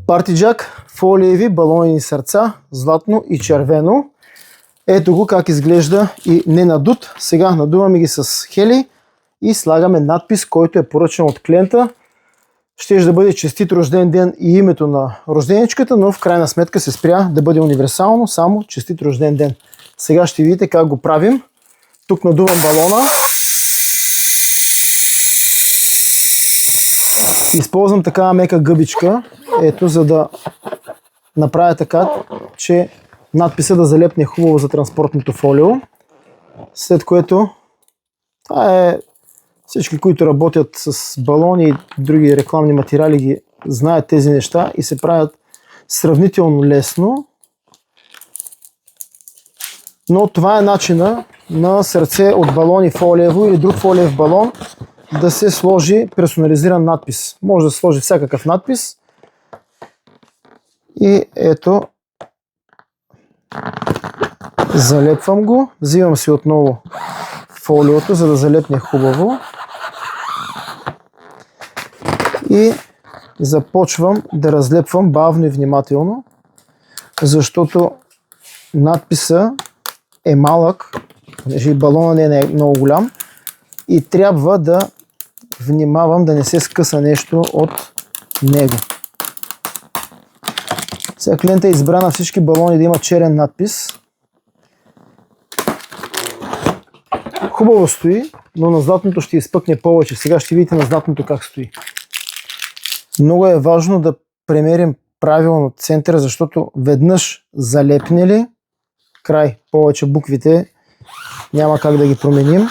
Партиджак, фолиеви балонени сърца, златно и червено. Ето го как изглежда и не надут. Сега надуваме ги с хели и слагаме надпис, който е поръчен от клиента. Щеше да бъде честит рожден ден и името на рожденичката, но в крайна сметка се спря да бъде универсално, само честит рожден ден. Сега ще видите как го правим. Тук надувам балона. Използвам такава мека гъбичка, ето, за да направя така, че надписа да залепне хубаво за транспортното фолио. След което, това е, всички, които работят с балони и други рекламни материали, ги знаят тези неща и се правят сравнително лесно. Но това е начина на сърце от балони фолиево или друг фолиев балон да се сложи персонализиран надпис. Може да се сложи всякакъв надпис. И ето, залепвам го. Взимам си отново фолиото, за да залепне хубаво. И започвам да разлепвам бавно и внимателно, защото надписа е малък, понеже и балона не е много голям и трябва да внимавам да не се скъса нещо от него. Сега клиента избра на всички балони да има черен надпис. Хубаво стои, но на златното ще изпъкне повече. Сега ще видите на златното как стои. Много е важно да премерим правилно центъра, защото веднъж залепнели, край, повече буквите, няма как да ги променим.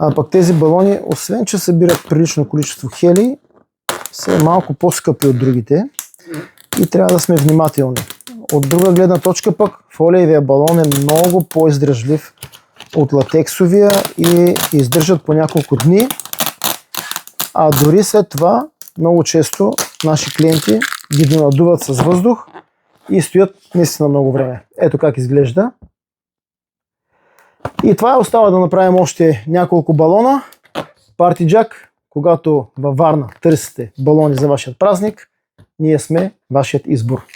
А пък тези балони, освен че събират прилично количество хели, са малко по-скъпи от другите и трябва да сме внимателни. От друга гледна точка пък, фолиевия балон е много по-издръжлив от латексовия и издържат по няколко дни, а дори след това много често наши клиенти ги донадуват с въздух и стоят наистина много време. Ето как изглежда. И това остава да направим още няколко балона. Партиджак, когато във Варна търсите балони за вашия празник, ние сме вашият избор.